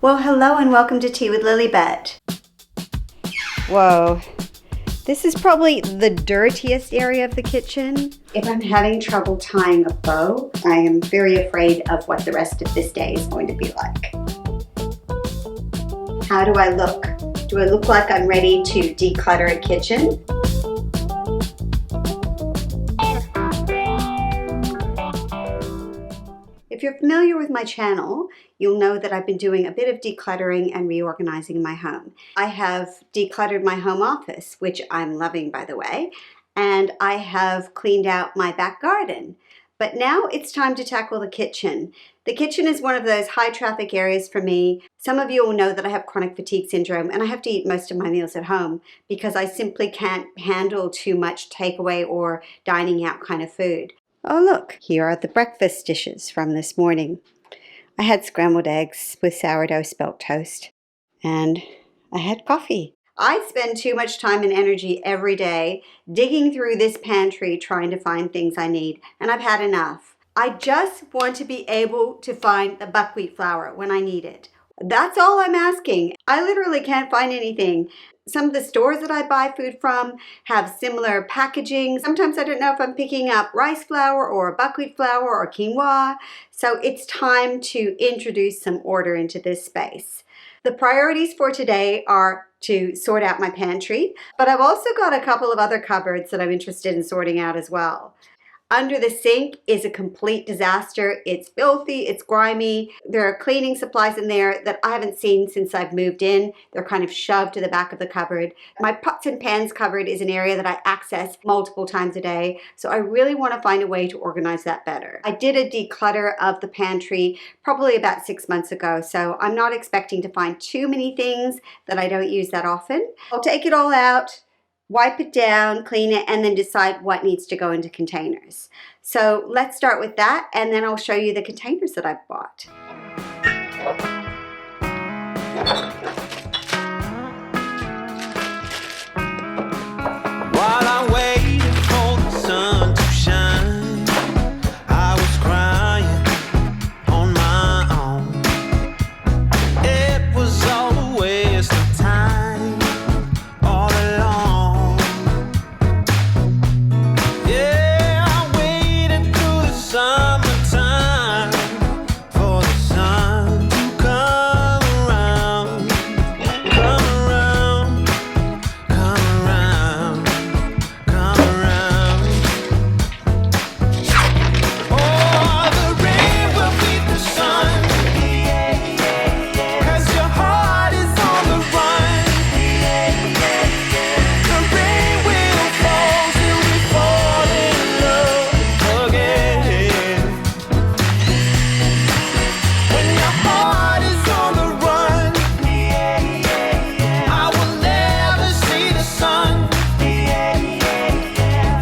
Well, hello and welcome to Tea with Lilybet. Whoa, this is probably the dirtiest area of the kitchen. If I'm having trouble tying a bow, I am very afraid of what the rest of this day is going to be like. How do I look? Do I look like I'm ready to declutter a kitchen? If you're familiar with my channel, you'll know that I've been doing a bit of decluttering and reorganizing in my home. I have decluttered my home office, which I'm loving, by the way, and I have cleaned out my back garden. But now it's time to tackle the kitchen. The kitchen is one of those high traffic areas for me. Some of you will know that I have chronic fatigue syndrome and I have to eat most of my meals at home because I simply can't handle too much takeaway or dining out kind of food. Oh look, here are the breakfast dishes from this morning. I had scrambled eggs with sourdough spelt toast and I had coffee. I spend too much time and energy every day digging through this pantry trying to find things I need, and I've had enough. I just want to be able to find the buckwheat flour when I need it. That's all I'm asking. I literally can't find anything. Some of the stores that I buy food from have similar packaging. Sometimes I don't know if I'm picking up rice flour or buckwheat flour or quinoa. So it's time to introduce some order into this space. The priorities for today are to sort out my pantry, but I've also got a couple of other cupboards that I'm interested in sorting out as well. Under the sink is a complete disaster. It's filthy, it's grimy. There are cleaning supplies in there that I haven't seen since I've moved in. They're kind of shoved to the back of the cupboard. My pots and pans cupboard is an area that I access multiple times a day, so I really want to find a way to organize that better. I did a declutter of the pantry probably about 6 months ago, so I'm not expecting to find too many things that I don't use that often. I'll take it all out, wipe it down, clean it, and then decide what needs to go into containers. So let's start with that, and then I'll show you the containers that I've bought. While I waited for the sun to shine, I was crying on my own. It was all a waste of time, all along. Yeah, I waited through the summertime for the sun to come around, come around, come around, come around. Oh, the rain will beat the sun, 'cause your heart is on the run. The rain will fall till we fall in love again. When your heart is on the run, I will never see the sun.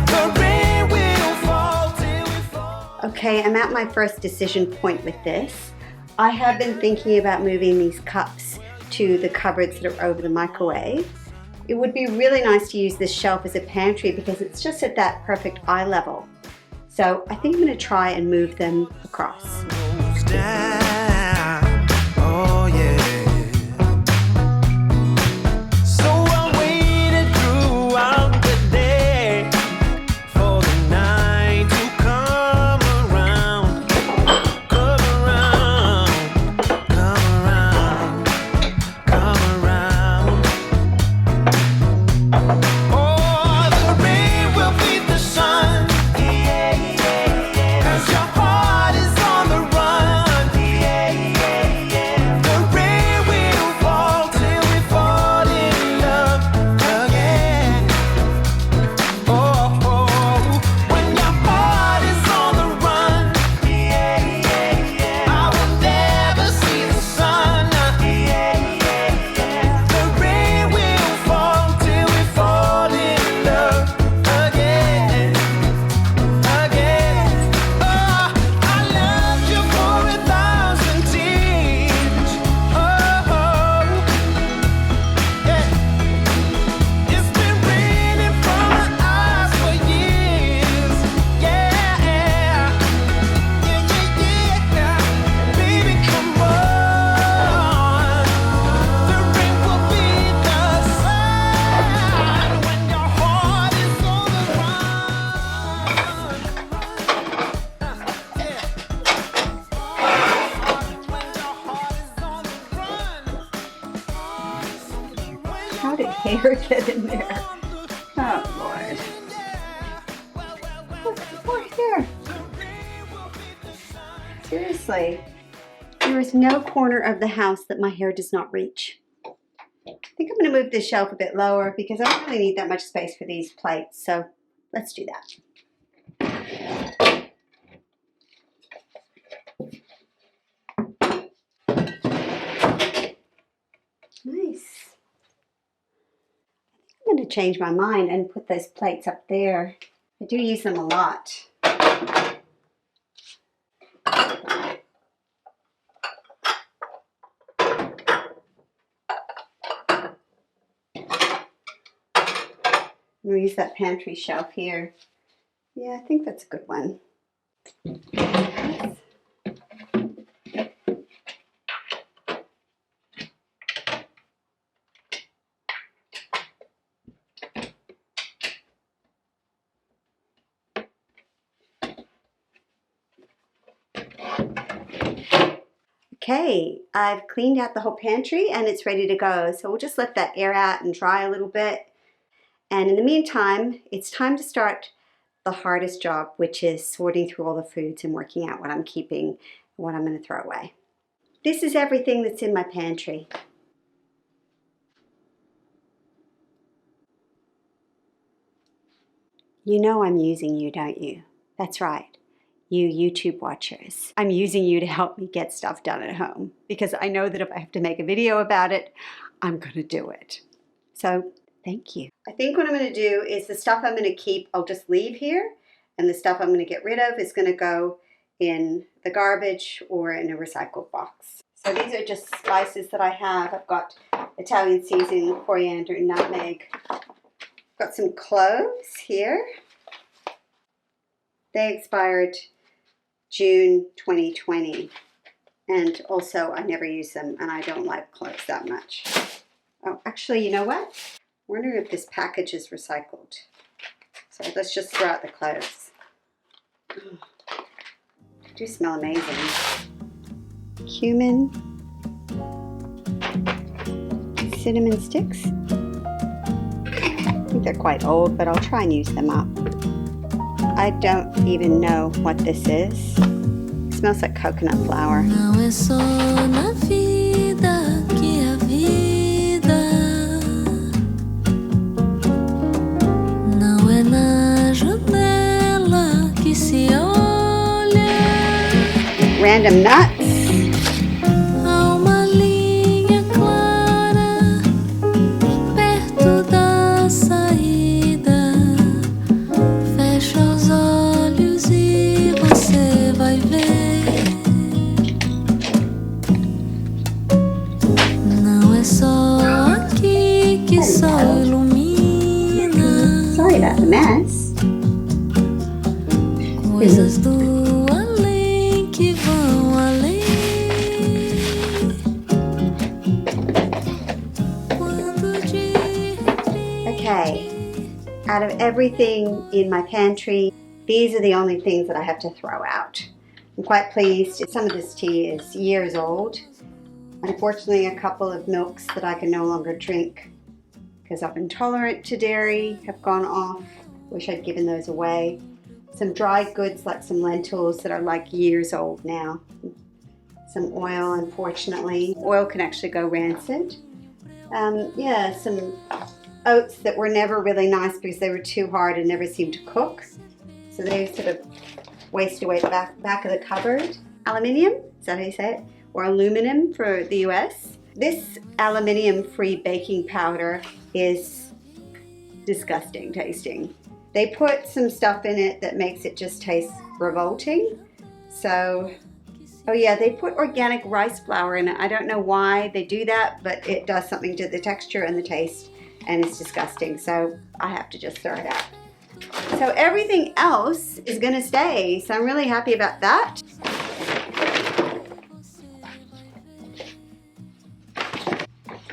The rain will fall till we fall. Okay, I'm at my first decision point with this. I have been thinking about moving these cups to the cupboards that are over the microwave. It would be really nice to use this shelf as a pantry because it's just at that perfect eye level. So I think I'm going to try and move them across. Goes down, oh yeah. So I waited throughout the day for the night to come around, come around, come around, come around. Oh, the rain will beat the sun, 'cause your heart is on the run. How did hair get in there? Oh Lord. Look, poor hair. Seriously, there is no corner of the house that my hair does not reach. I think I'm going to move this shelf a bit lower because I don't really need that much space for these plates, so let's do that. Nice. I'm going to change my mind and put those plates up there. I do use them a lot. I'm going to use that pantry shelf here. Yeah, I think that's a good one. Okay, I've cleaned out the whole pantry and it's ready to go. So we'll just let that air out and dry a little bit. And in the meantime, it's time to start the hardest job, which is sorting through all the foods and working out what I'm keeping and what I'm going to throw away. This is everything that's in my pantry. You know I'm using you, don't you? That's right. You YouTube watchers. I'm using you to help me get stuff done at home because I know that if I have to make a video about it, I'm going to do it. So thank you. I think what I'm going to do is the stuff I'm going to keep, I'll just leave here, and the stuff I'm going to get rid of is going to go in the garbage or in a recycled box. So these are just spices that I have. I've got Italian seasoning, coriander, nutmeg. Got some cloves here. They expired June 2020, and also I never use them and I don't like cloves that much. Oh, actually, you know what? I wonder if this package is recycled. So let's just throw out the cloves. Oh, they do smell amazing. Cumin, cinnamon sticks. I think they're quite old, but I'll try and use them up. I don't even know what this is. It smells like coconut flour. Não é só na vida que a vida. Não é na janela que se olha. Random nuts. Há uma linha clara perto da saída. Fecha os olhos e você vai ver. Não é só aqui que sol ilumina. Sorry about the mess. Coisas do além que vão além. Quando de repente. Okay, out of everything in my pantry, these are the only things that I have to throw out. I'm quite pleased. Some of this tea is years old. Unfortunately, a couple of milks that I can no longer drink because I'm intolerant to dairy have gone off. Wish I'd given those away. Some dry goods like some lentils that are like years old now. Some oil, unfortunately. Oil can actually go rancid. Yeah, some oats that were never really nice because they were too hard and never seemed to cook. So they sort of wasted away at the back of the cupboard. Aluminium, is that how you say it? Or aluminum for the US. This aluminium-free baking powder is disgusting tasting. They put some stuff in it that makes it just taste revolting. So, oh yeah, they put organic rice flour in it. I don't know why they do that, but it does something to the texture and the taste, and it's disgusting. So I have to just throw it out. So everything else is gonna stay. So I'm really happy about that.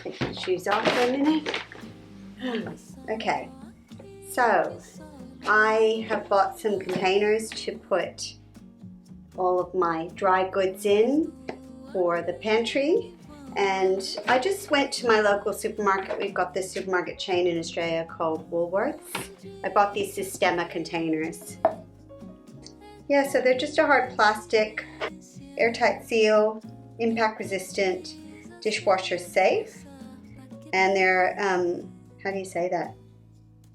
Take my shoes off for a minute. Okay, so I have bought some containers to put all of my dry goods in for the pantry, And I just went to my local supermarket. We've got this supermarket chain in Australia called Woolworths. I bought these Systema containers. Yeah, so they're just a hard plastic, airtight seal, impact resistant, dishwasher safe. And they're, how do you say that?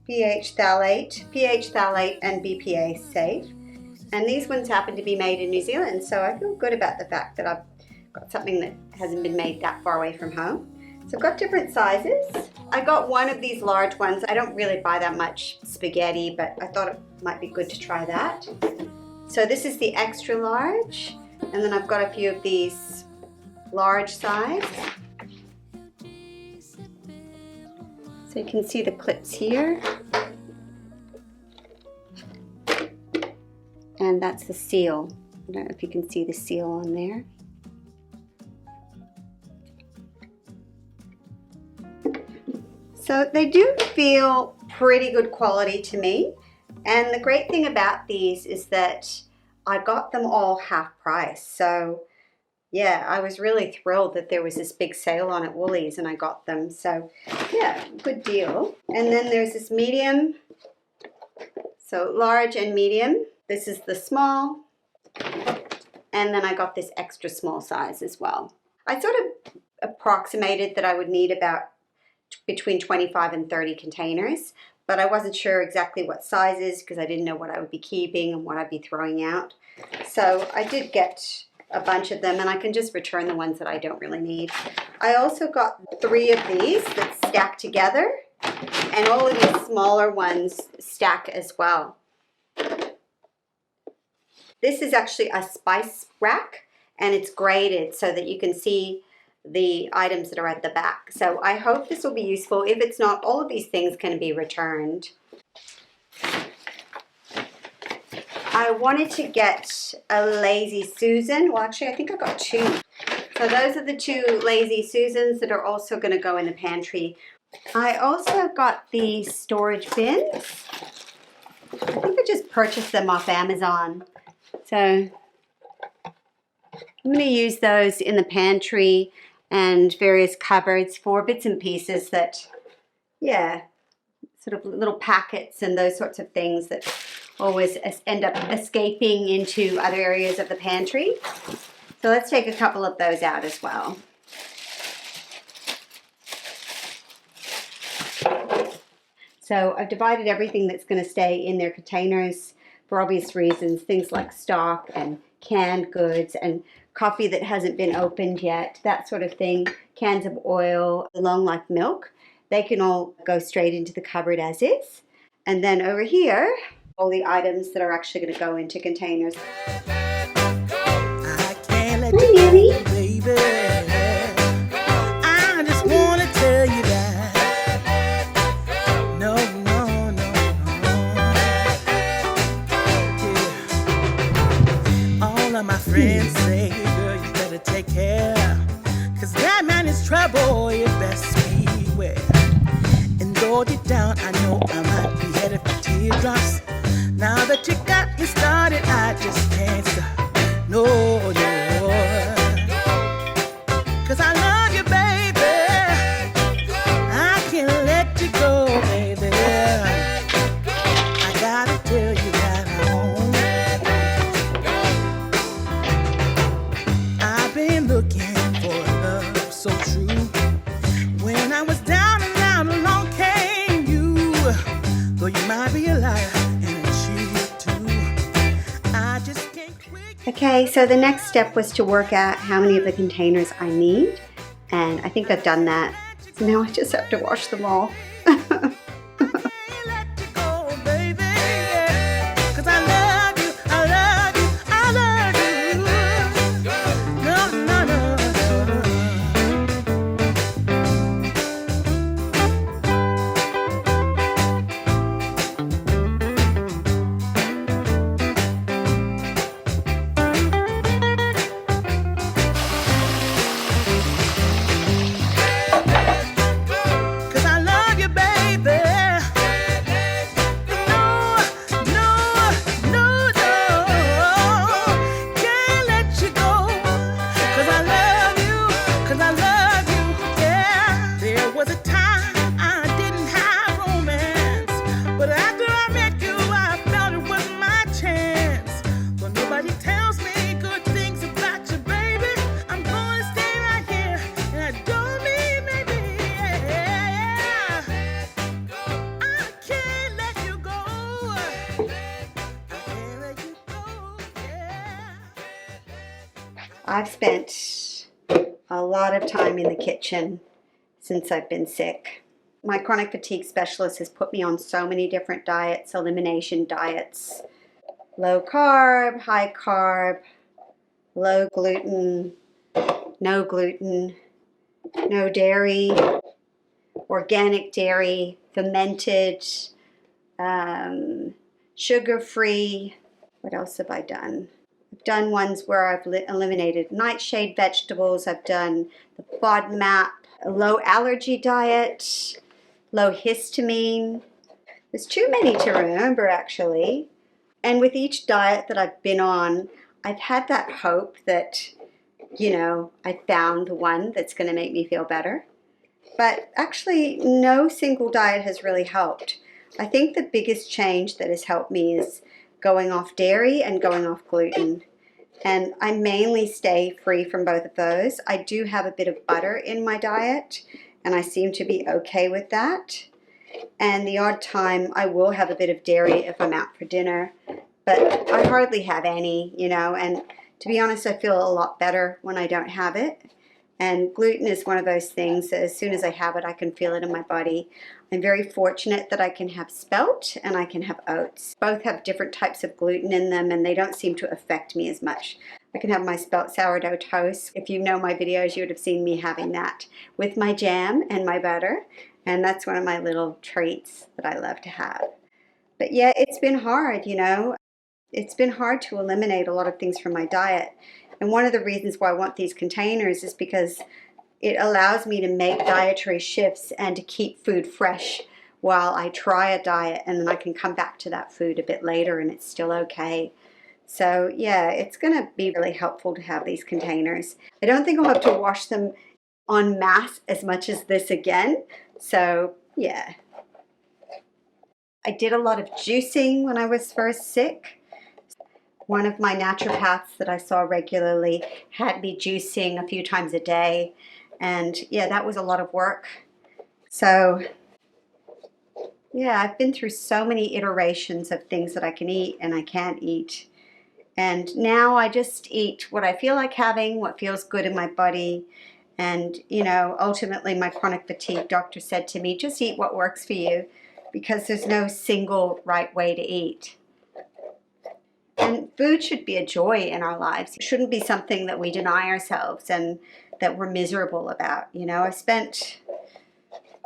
pH phthalate and BPA safe. And these ones happen to be made in New Zealand, so I feel good about the fact that I've got something that hasn't been made that far away from home. So I've got different sizes. I got one of these large ones. I don't really buy that much spaghetti, but I thought it might be good to try that. So this is the extra large, and then I've got a few of these large size. So you can see the clips here. And that's the seal. I don't know if you can see the seal on there. So they do feel pretty good quality to me. And the great thing about these is that I got them all half price. So yeah, I was really thrilled that there was this big sale on at Woolies and I got them. So yeah, good deal. And then there's this medium. So large and medium. This is the small. And then I got this extra small size as well. I sort of approximated that I would need about between 25 and 30 containers, but I wasn't sure exactly what sizes because I didn't know what I would be keeping and what I'd be throwing out. So I did get a bunch of them, and I can just return the ones that I don't really need. I also got 3 of these that stack together, and all of these smaller ones stack as well. This is actually a spice rack, and it's graded so that you can see the items that are at the back. So I hope this will be useful. If it's not, all of these things can be returned. I wanted to get a Lazy Susan. Well, actually, I think I got 2. So those are the 2 Lazy Susans that are also going to go in the pantry. I also got the storage bins. I think I just purchased them off Amazon. So I'm going to use those in the pantry and various cupboards for bits and pieces that, yeah, sort of little packets and those sorts of things that always end up escaping into other areas of the pantry. So let's take a couple of those out as well. So I've divided everything that's going to stay in their containers for obvious reasons, things like stock and canned goods and coffee that hasn't been opened yet, that sort of thing, cans of oil, long life milk. They can all go straight into the cupboard as is. And then over here, all the items that are actually going to go into containers. I can't let Hi, you Nanny. go, baby. I just want to tell you that. No, no, no, no. Yeah. All of my friends say, girl, you better take care. Cause that man is trouble, you best beware. And though deep down, I know I might be headed for teardrops. Now that you got me started, I just can't stop. No, no. Cause I love you, baby. I can't let you go, baby. I gotta tell you that I've been looking for love so true. When I was down and out, along came you. Though you might be a liar. Okay, so the next step was to work out how many of the containers I need, and I think I've done that. So now I just have to wash them all. I've spent a lot of time in the kitchen since I've been sick. My chronic fatigue specialist has put me on so many different diets, elimination diets. Low carb, high carb, low gluten, no dairy, organic dairy, fermented, sugar-free. What else have I done? I've done ones where I've eliminated nightshade vegetables. I've done the FODMAP, a low allergy diet, low histamine. There's too many to remember, actually. And with each diet that I've been on, I've had that hope that, you know, I found the one that's going to make me feel better. But actually, no single diet has really helped. I think the biggest change that has helped me is going off dairy and going off gluten. And I mainly stay free from both of those. I do have a bit of butter in my diet, and I seem to be okay with that. And the odd time I will have a bit of dairy if I'm out for dinner, but I hardly have any, you know, and to be honest, I feel a lot better when I don't have it. And gluten is one of those things that as soon as I have it, I can feel it in my body. I'm very fortunate that I can have spelt and I can have oats. Both have different types of gluten in them and they don't seem to affect me as much. I can have my spelt sourdough toast. If you know my videos, you would have seen me having that with my jam and my butter. And that's one of my little treats that I love to have. But yeah, it's been hard, you know. It's been hard to eliminate a lot of things from my diet. And one of the reasons why I want these containers is because it allows me to make dietary shifts and to keep food fresh while I try a diet, and then I can come back to that food a bit later and it's still okay. So yeah, it's going to be really helpful to have these containers. I don't think I'll have to wash them en masse as much as this again. So yeah. I did a lot of juicing when I was first sick. One of my naturopaths that I saw regularly had me juicing a few times a day. And yeah, that was a lot of work. So yeah, I've been through so many iterations of things that I can eat and I can't eat. And now I just eat what I feel like having, what feels good in my body. And, you know, ultimately my chronic fatigue doctor said to me, just eat what works for you because there's no single right way to eat. And food should be a joy in our lives. It shouldn't be something that we deny ourselves and that we're miserable about. You know, I spent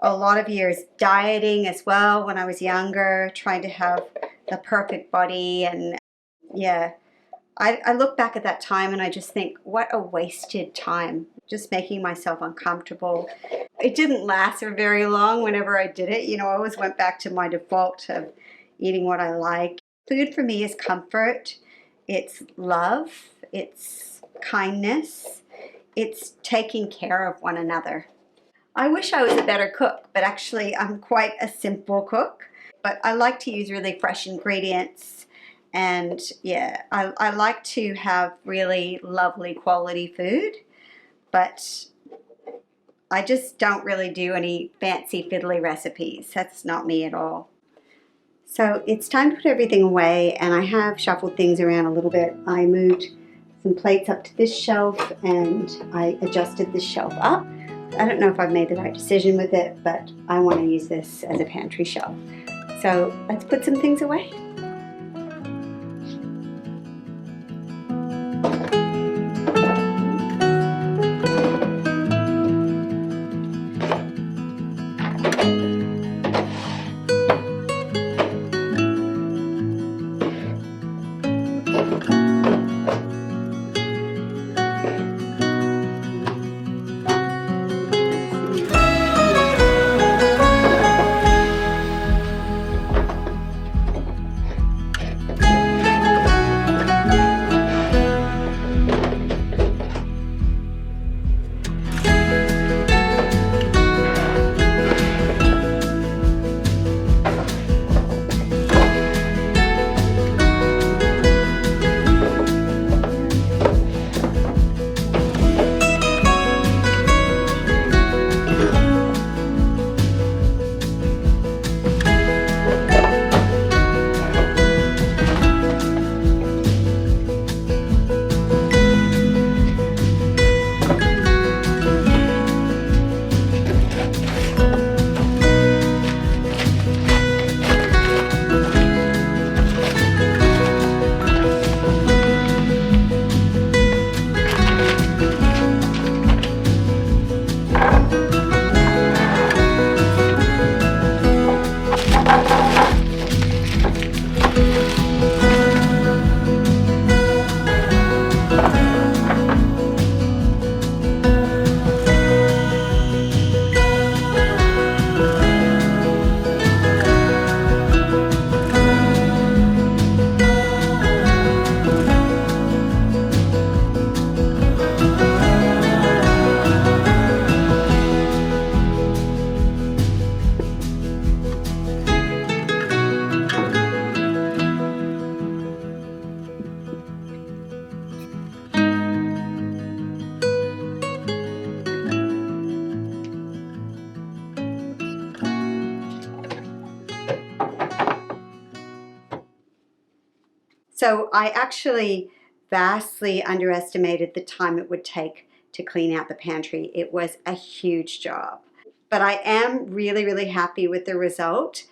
a lot of years dieting as well when I was younger, trying to have the perfect body. And yeah, I look back at that time and I just think, what a wasted time, just making myself uncomfortable. It didn't last for very long whenever I did it. You know, I always went back to my default of eating what I like. Food for me is comfort, it's love, it's kindness, it's taking care of one another. I wish I was a better cook, but actually I'm quite a simple cook. But I like to use really fresh ingredients and yeah, I like to have really lovely quality food, but I just don't really do any fancy fiddly recipes. That's not me at all. So it's time to put everything away, and I have shuffled things around a little bit. I moved some plates up to this shelf and I adjusted this shelf up. I don't know if I've made the right decision with it, but I want to use this as a pantry shelf. So let's put some things away. So I actually vastly underestimated the time it would take to clean out the pantry. It was a huge job. But I am really, really happy with the result.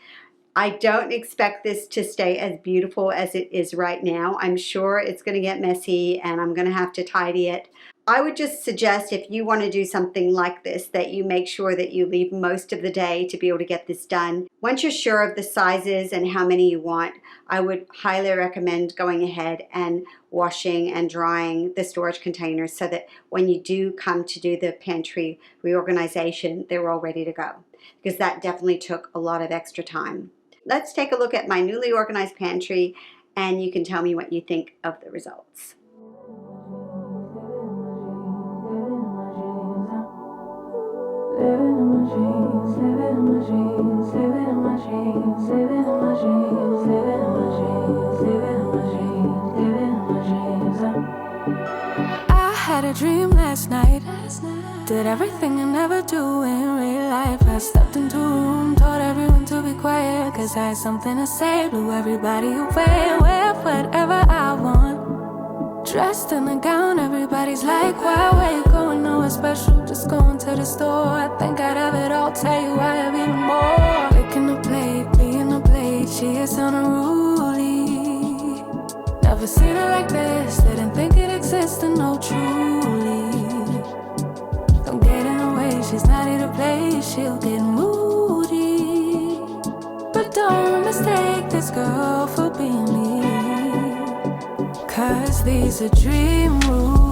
I don't expect this to stay as beautiful as it is right now. I'm sure it's going to get messy and I'm going to have to tidy it. I would just suggest, if you want to do something like this, that you make sure that you leave most of the day to be able to get this done. Once you're sure of the sizes and how many you want, I would highly recommend going ahead and washing and drying the storage containers so that when you do come to do the pantry reorganization, they're all ready to go, because that definitely took a lot of extra time. Let's take a look at my newly organized pantry and you can tell me what you think of the results. I had a dream last night. Did everything I never do in real life. I stepped into a room, told everyone to be quiet, cause I had something to say. Blew everybody away, wear whatever I want. Dressed in a gown, everybody's like, why you going nowhere special? Just going to the store. I think I'd have it all, tell you I have even more. Picking a plate, being a plate, she is unruly. Never seen her like this, didn't think it existed, no truly. Don't get in her way, she's not here to play, she'll get moody. But don't mistake this girl for being me, cause these are dream rules.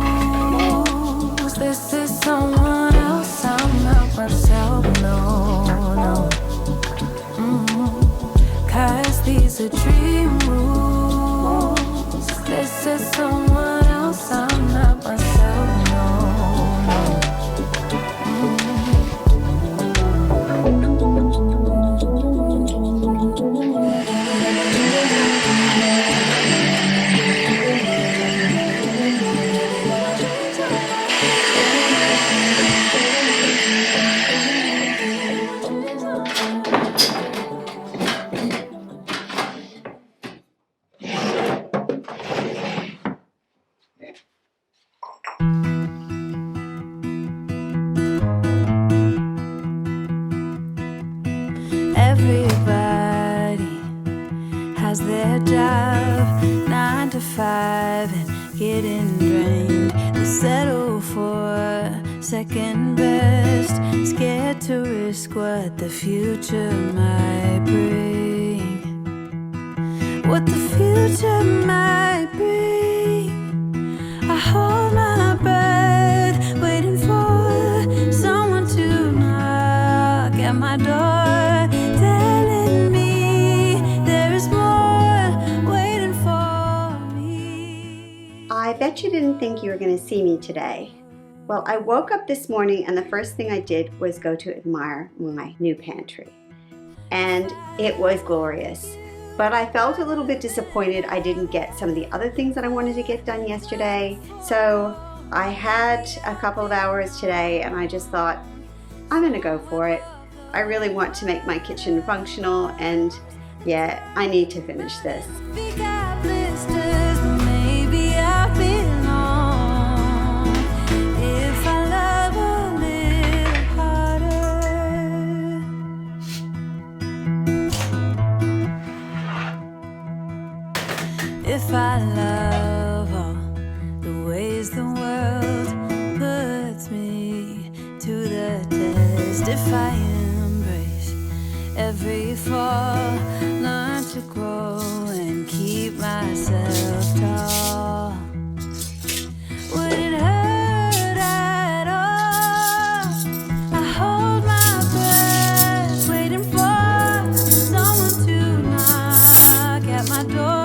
This is someone else, I'm not myself, no. Cause these are dream rules. This is someone else, I'm not myself, no. Everybody has their job, 9 to 5 and getting drained. They settle for second best, scared to risk what the future might bring. What the future might bring. I hold my breath, waiting for someone to knock at my door. I bet you didn't think you were going to see me today. Well, I woke up this morning and the first thing I did was go to admire my new pantry. And it was glorious. But I felt a little bit disappointed I didn't get some of the other things that I wanted to get done yesterday. So I had a couple of hours today and I just thought, I'm going to go for it. I really want to make my kitchen functional and yeah, I need to finish this. If I love all the ways the world puts me to the test, if I embrace every fall, learn to grow and keep myself tall, would it hurt at all? I hold my breath, waiting for someone to knock at my door.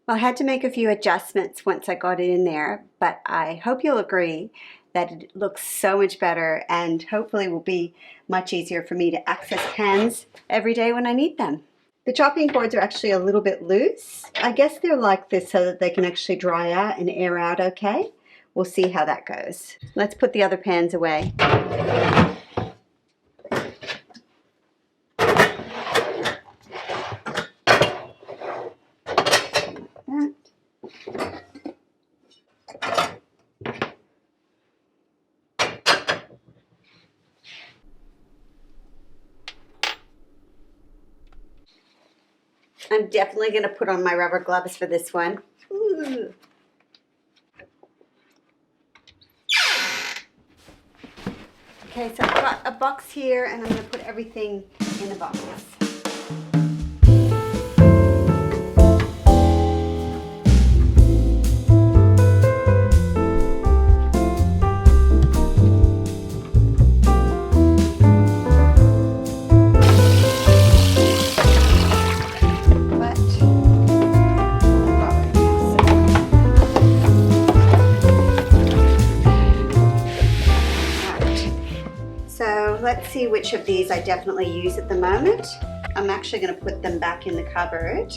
Well, I had to make a few adjustments once I got it in there, but I hope you'll agree that it looks so much better and hopefully will be much easier for me to access pans every day when I need them. The chopping boards are actually a little bit loose. I guess they're like this so that they can actually dry out and air out okay. We'll see how that goes. Let's put the other pans away. I'm definitely going to put on my rubber gloves for this one. Ooh. Okay, so I've got a box here and I'm going to put everything in a box. Let's see which of these I definitely use at the moment. I'm actually going to put them back in the cupboard.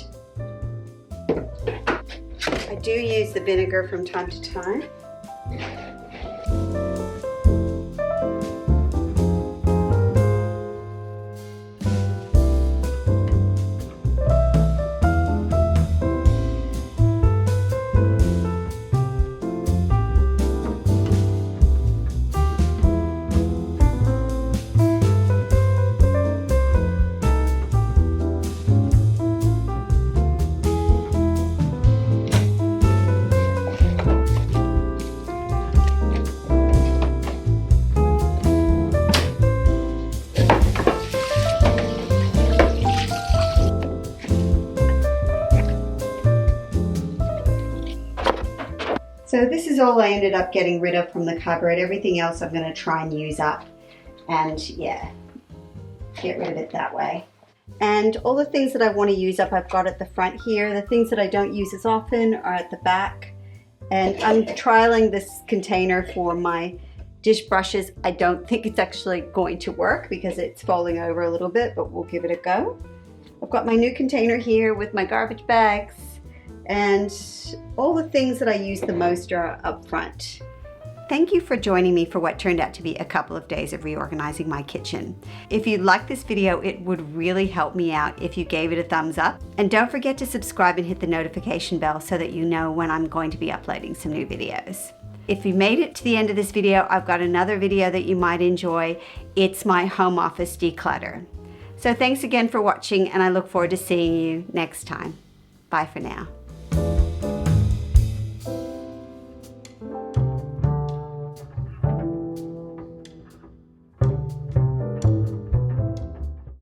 I do use the vinegar from time to time. So this is all I ended up getting rid of from the cupboard. Everything else I'm going to try and use up and yeah, get rid of it that way. And all the things that I want to use up I've got at the front here. The things that I don't use as often are at the back. And I'm trialing this container for my dish brushes. I don't think it's actually going to work because it's falling over a little bit, but we'll give it a go. I've got my new container here with my garbage bags. And all the things that I use the most are up front. Thank you for joining me for what turned out to be a couple of days of reorganizing my kitchen. If you liked this video, it would really help me out if you gave it a thumbs up. And don't forget to subscribe and hit the notification bell so that you know when I'm going to be uploading some new videos. If you made it to the end of this video, I've got another video that you might enjoy. It's my home office declutter. So thanks again for watching and I look forward to seeing you next time. Bye for now.